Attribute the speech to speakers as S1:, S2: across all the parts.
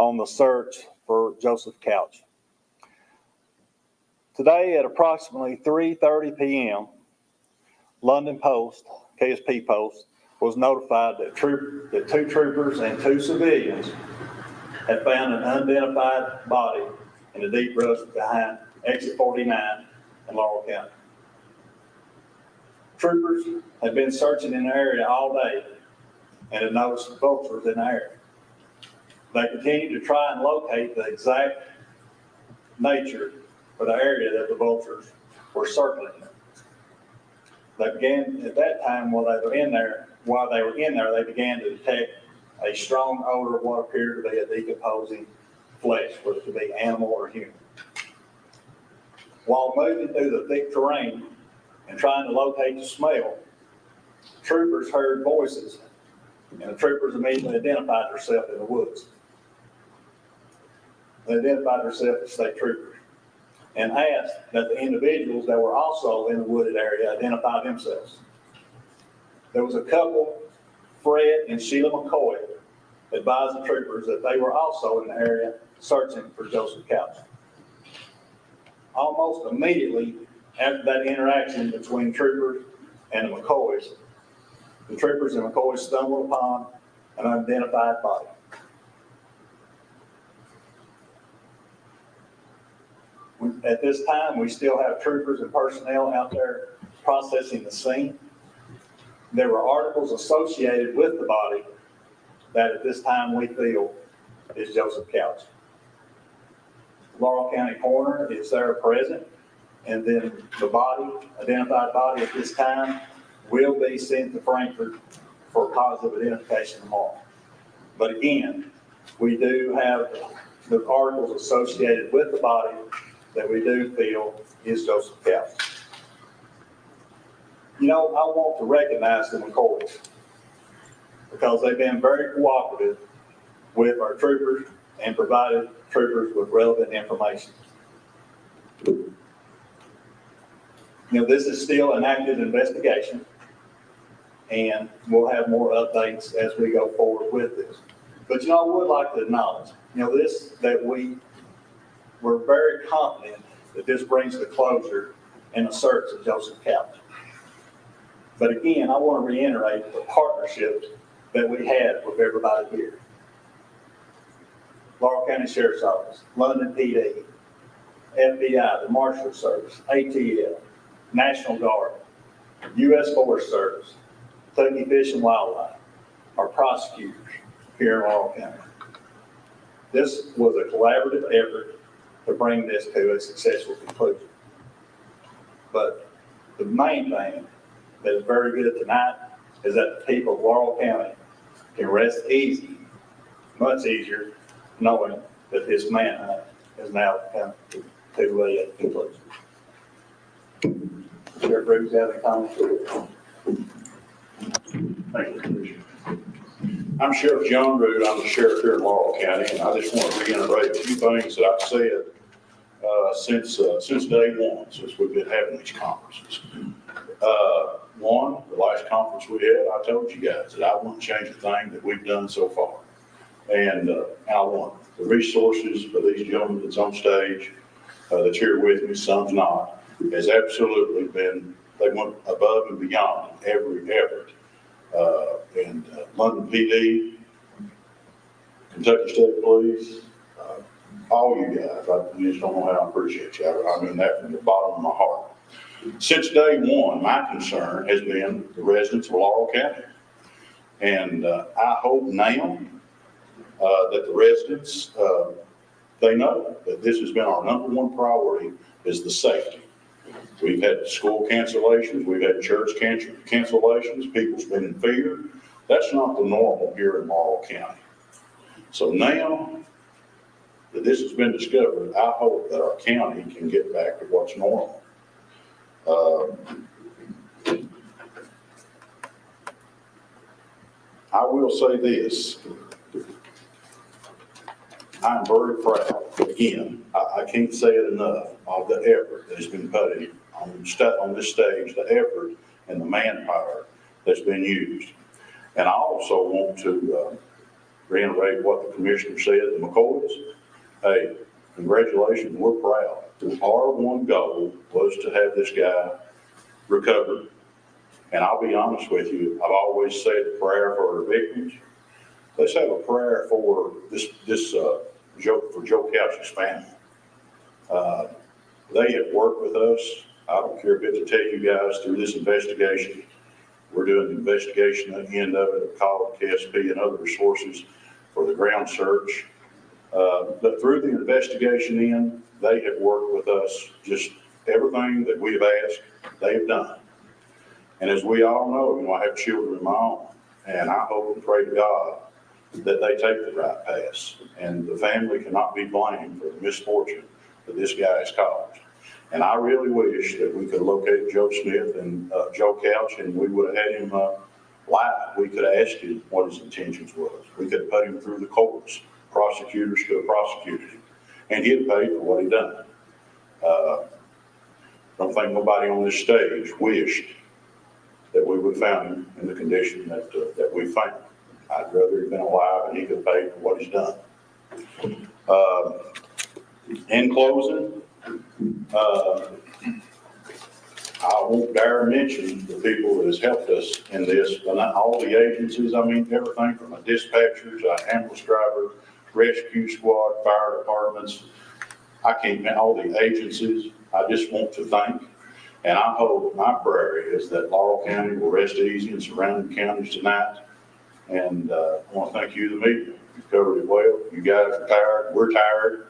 S1: on the search for Joseph Couch. Today at approximately 3:30 p.m., London Post, KSP Post, was notified that two troopers and two civilians had found an unidentified body in the deep brush behind exit 49 in Laurel County. Troopers had been searching in the area all day and had noticed vultures in the area. They continued to try and locate the exact nature of the area that the vultures were circling. They began, at that time while they were in there, they began to detect a strong odor of what appeared to be a decomposing flesh, whether it could be animal or human. While moving through the thick terrain and trying to locate the smell, troopers heard voices, and the troopers immediately identified themselves in the woods. They identified themselves as state troopers and asked that the individuals that were also in the wooded area identify themselves. There was a couple, Fred and Sheila McCoy, advised the troopers that they were also in the area searching for Joseph Couch. Almost immediately after that interaction between troopers and the McCoys, the troopers and McCoys stumbled upon an unidentified body. At this time, we still have troopers and personnel out there processing the scene. There were articles associated with the body that at this time we feel is Joseph Couch. Laurel County coroner is there present, and then the body, identified body at this time, will be sent to Frankfort for positive identification tomorrow. But again, we do have the articles associated with the body that we do feel is Joseph Couch. You know, I want to recognize the McCoys because they've been very cooperative with our troopers and provided troopers with relevant information. You know, this is still an active investigation, and we'll have more updates as we go forward with this. But, you know, I would like to acknowledge, you know, we're very confident that this brings to closure in the search of Joseph Couch. But again, I want to reiterate the partnerships that we had with everybody here. Laurel County Sheriff's Office, London PD, FBI, the Marshal Service, ATL, National Guard, U.S. Forest Service, Kentucky Fish and Wildlife, our prosecutors here in Laurel County. This was a collaborative effort to bring this to a successful conclusion. But the main thing that is very good tonight is that the people of Laurel County can rest easy, much easier, knowing that this manhunt has now come to a conclusion. Sheriff Roode, do you have any comments?
S2: Thank you, Commissioner. I'm Sheriff John Roode. I'm the sheriff here in Laurel County, and I just want to reiterate a few things that I've said since day one, since we've been having these conferences. One, the last conference we had, I told you guys that I wouldn't change a thing that we've done so far. And I want the resources for these gentlemen that's on stage, that's here with me, some's not, has absolutely been, they went above and beyond in every effort. And London PD, Kentucky State Police, all you guys, I just don't know how I appreciate you. I mean that from the bottom of my heart. Since day one, my concern has been the residents of Laurel County. And I hope now that the residents, they know that this has been our number one priority is the safety. We've had school cancellations, we've had church cancellations, people's been in fear. That's not the normal here in Laurel County. So now that this has been discovered, I hope that our county can get back to what's normal. I will say this, I'm very proud, again, I can't say it enough, of the effort that has been put in on this stage, the effort and the manpower that's been used. And I also want to reiterate what the commissioner said, the McCoys, hey, congratulations, we're proud. Our one goal was to have this guy recovered. And I'll be honest with you, I've always said a prayer for our victims. Let's have a prayer for Joe Couch's family. They have worked with us. I don't care a bit to tell you guys through this investigation. We're doing the investigation at the end of it, calling KSP and other sources for the ground search. But through the investigation they have worked with us. Just everything that we have asked, they have done. And as we all know, I have children of my own, and I hope and pray to God that they take the right path. And the family cannot be blamed for the misfortune that this guy has caused. And I really wish that we could locate Joe Smith and Joe Couch, and we would have had him live. We could have asked him what his intentions was. We could have put him through the courts. Prosecutors could have prosecuted him, and he'd have paid for what he done. Don't think nobody on this stage wished that we would have found him in the condition that we found. I'd rather have been alive and he could have paid for what he's done. In closing, I won't dare mention the people that has helped us in this, but not all the agencies. I mean, everything from a dispatchers, a ambulance driver, rescue squad, fire departments. I can't name all the agencies. I just want to thank. And I hope, my prayer is that Laurel County will rest easy and surrounding counties tonight. And I want to thank you, the media. You've covered it well. You guys are tired. We're tired.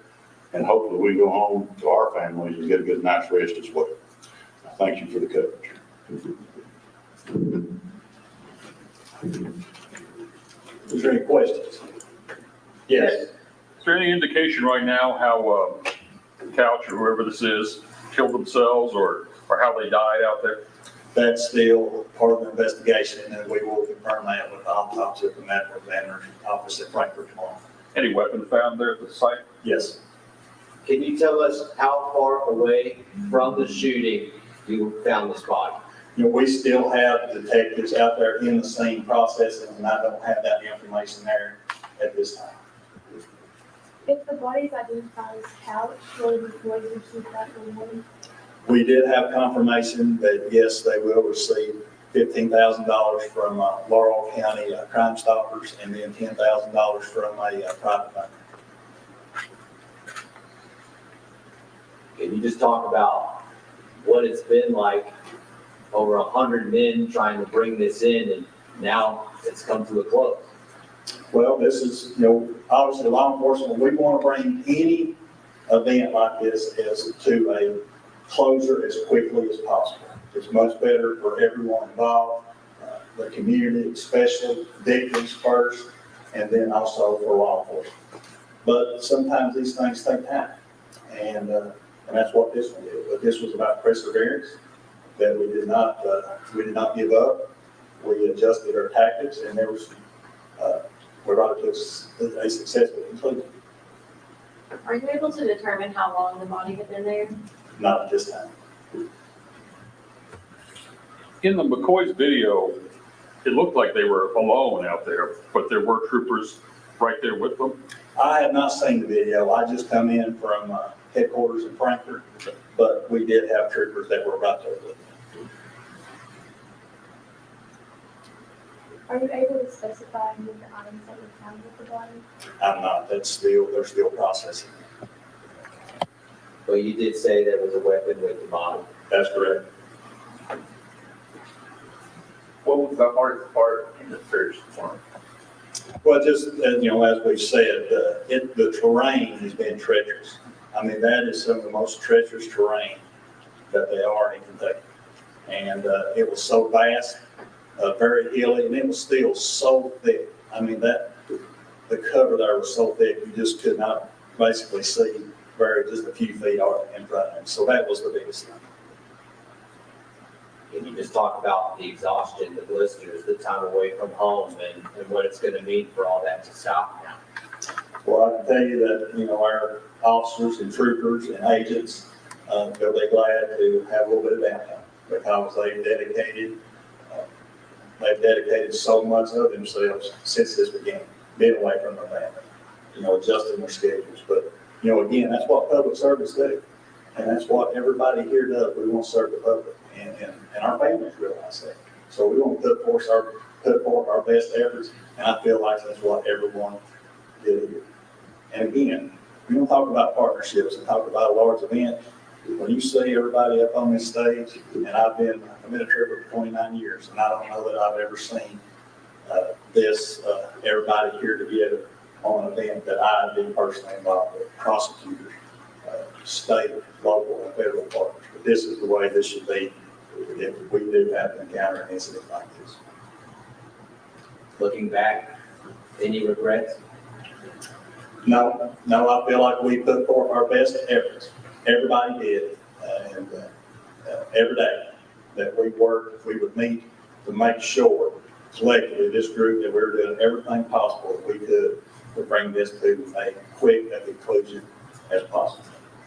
S2: And hopefully we go home to our families and get a good night's rest as well. Thank you for the coverage.
S1: Is there any questions? Yes.
S3: Is there any indication right now how Couch or whoever this is killed themselves or how they died out there?
S1: That's still part of the investigation, and we will confirm that with the autopsy from the medical examiner's office at Frankfurt tomorrow.
S3: Any weapon found there at the site?
S1: Yes.
S4: Can you tell us how far away from the shooting you found this body?
S1: We still have detectives out there in the scene processing, and I don't have that information there at this time.
S5: If the body's identified as Couch, will the boys receive that reward?
S1: We did have confirmation that, yes, they will receive $15,000 from Laurel County Crime Stoppers and then $10,000 from a private bank.
S4: Can you just talk about what it's been like, over 100 men trying to bring this in, and now it's come to a close?
S1: Well, this is, obviously law enforcement, we want to bring any event like this as to a closure as quickly as possible. It's much better for everyone involved, the community especially, victims first, and then also for law enforcement. But sometimes these things take time, and that's what this one did. But this was about perseverance, that we did not give up. We adjusted our tactics, and we're about to a successful conclusion.
S5: Are you able to determine how long the body had been there?
S1: Not at this time.
S3: In the McCoy's video, it looked like they were alone out there, but there were troopers right there with them.
S1: I have not seen the video. I just come in from headquarters in Frankfurt, but we did have troopers that were right there with them.
S5: Are you able to specify any of the items that were found with the body?
S1: I'm not. They're still processing.
S4: But you did say there was a weapon with the body.
S1: That's correct.
S3: What was the hardest part in the search for him?
S1: Well, just, as we've said, the terrain has been treacherous. I mean, that is some of the most treacherous terrain that they are in Kentucky. And it was so vast, very hilly, and it was still so thick. I mean, the cover there was so thick, you just could not basically see just a few feet in front of him. So that was the biggest thing.
S4: Can you just talk about the exhaustion, the blisters, the time away from home, and what it's going to mean for all that to stop now?
S1: Well, I can tell you that, our officers and troopers and agents, they'll be glad to have a little bit of downtime because they've dedicated so much of themselves since this began. being away from their family, adjusting their schedules. But, again, that's what public service do. And that's what everybody here does. We want to serve the public, and our families realize that. So we want to put forth our best efforts, and I feel like that's what everyone did here. And again, we don't talk about partnerships and talk about a large event. When you see everybody up on this stage, and I've been a trooper for 29 years, and I don't know that I've ever seen everybody here together on an event that I've been personally involved with, prosecutors, state, local, and federal partners. But this is the way this should be if we do have to encounter an incident like this.
S4: Looking back, any regrets?
S1: No, I feel like we put forth our best efforts. Everybody did, and every day that we worked, we would meet to make sure collectively, this group, that we were doing everything possible that we could to bring this to a quick conclusion as possible.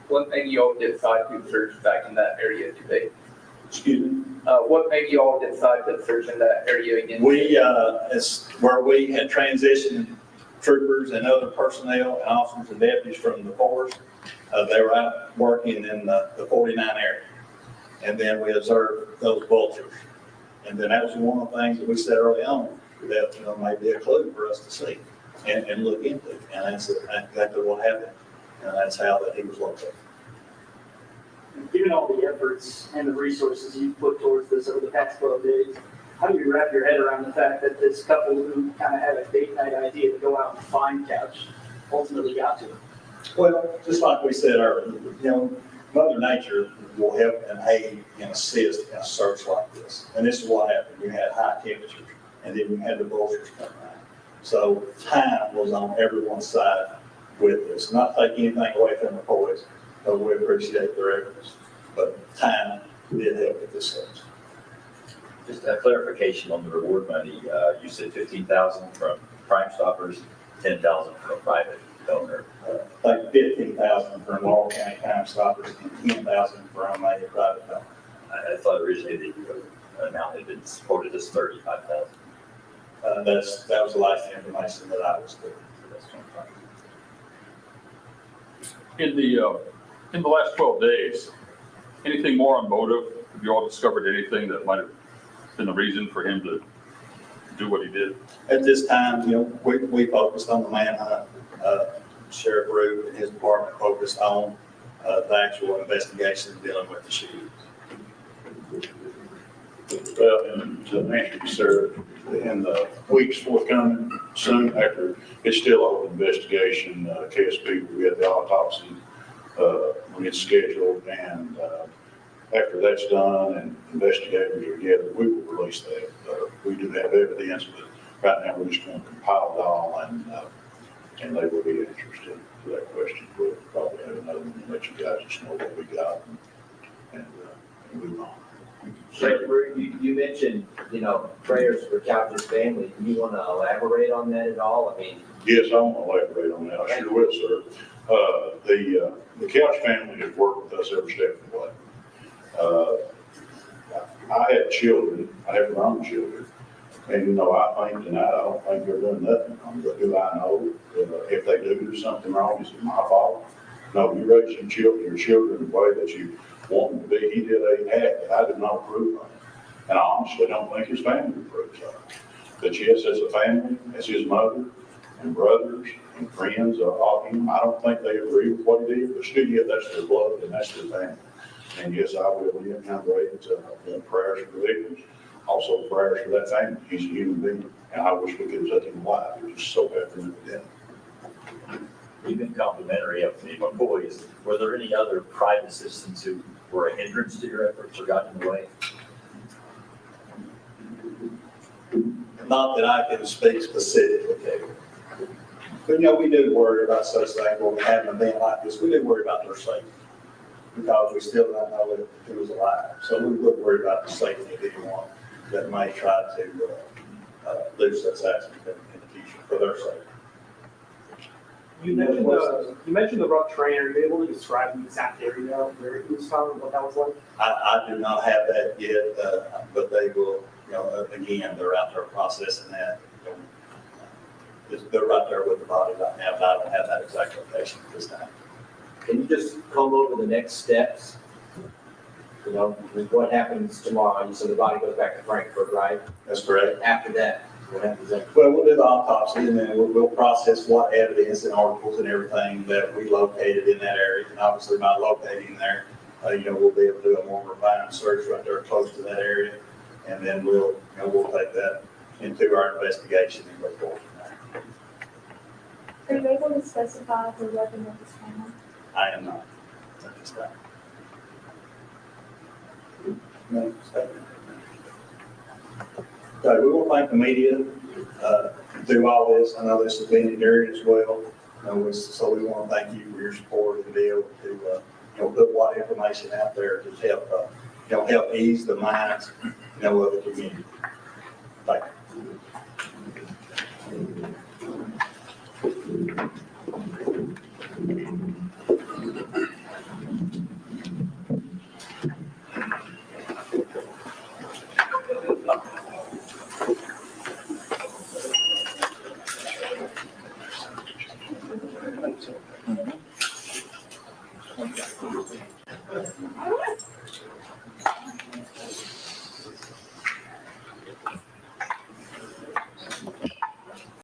S6: What made you all decide to search back in that area today?
S1: Excuse me?
S6: What made you all decide to search in that area again?
S1: We, it's where we had transitioned troopers and other personnel and officers and deputies from the force. They were out working in the 49 area. And then we observed those vultures. And then that was one of the things that we said early on, that might be a clue for us to see and look into. And that's exactly what happened. And that's how that he was located.
S7: Given all the efforts and the resources you've put towards this over the past 12 days, how do you wrap your head around the fact that this couple who kind of had a date night idea to go out and find Couch ultimately got to him?
S1: Well, just like we said earlier, Mother Nature will help and aid and assist in a search like this. And this is what happened. We had high temperatures, and then we had the vultures come around. So time was on everyone's side with this. Not take anything away from the boys, but we appreciate their efforts. But time did help with this search.
S8: Just a clarification on the reward money. You said 15,000 from Crime Stoppers, 10,000 from a private donor.
S1: Like 15,000 from Laurel County Crime Stoppers and 10,000 from a private donor.
S8: I thought originally the amount had been quoted as 35,000.
S1: That was the last information that I was given.
S3: In the last 12 days, anything more on motive? Have you all discovered anything that might have been the reason for him to do what he did?
S1: At this time, we focused on the manhunt. Sheriff Roode and his department focused on the actual investigation dealing with the shooting.
S2: Well, and to answer you, sir, in the weeks forthcoming, soon after, it's still open investigation, KSP, we had the autopsy, when it's scheduled, and after that's done and investigators are together, we will release that. We do have evidence, but right now we're just going to compile it all, and they will be interested to that question. We'll probably have another one and let you guys just know what we got and move on.
S4: Sheriff Roode, you mentioned, prayers for Couch's family. Do you want to elaborate on that at all? I mean,
S2: Yes, I want to elaborate on that. I sure will, sir. The Couch family has worked with us every step of the way. I have children. I have grown children. And, I think tonight, I don't think they're doing nothing wrong. But do I know if they do something wrong, is it my fault? No, you raise your children the way that you want them to be. He did a act that I did not approve of. And I honestly don't think his family approves of it. But yes, as a family, as his mother and brothers and friends of him, I don't think they agree with what he did. But still, yet that's their blood and that's their family. And yes, I will be accountable to want prayers for the victims, also prayers for that family. He's a human being, and I wish we could have taken him alive. We're just so happy that we didn't.
S8: You've been complimentary of the employees. Were there any other private citizens who were a hindrance to your efforts or got in the way?
S1: Not that I can speak specifically to. But, we do worry about such things when we have an event like this. We do worry about their safety because we still don't know if he was alive. So we would worry about the safety of anyone that may try to do such actions in the future for their safety.
S7: You mentioned the rough terrain. Are you able to describe the exact area where he was found and what that was like?
S1: I do not have that yet, but they will, again, they're out there processing that. They're right there with the body right now, but I don't have that exact location at this time.
S4: Can you just come over the next steps? You know, what happens tomorrow? You said the body goes back to Frankfurt, right?
S1: That's correct.
S4: After that, what happens then?
S1: Well, we'll do the autopsy and then we'll process what evidence and articles and everything that we located in that area. And obviously by locating there, we'll be able to do a more refined search right there close to that area. And then we'll take that into our investigation and go forward from there.
S5: Are you able to specify the weapon that was found?
S1: I am not at this time. No, statement. Okay, we will thank the media through all this. I know this has been enduring as well. So we want to thank you for your support and be able to, put what information out there to help, help ease the minds, of the community.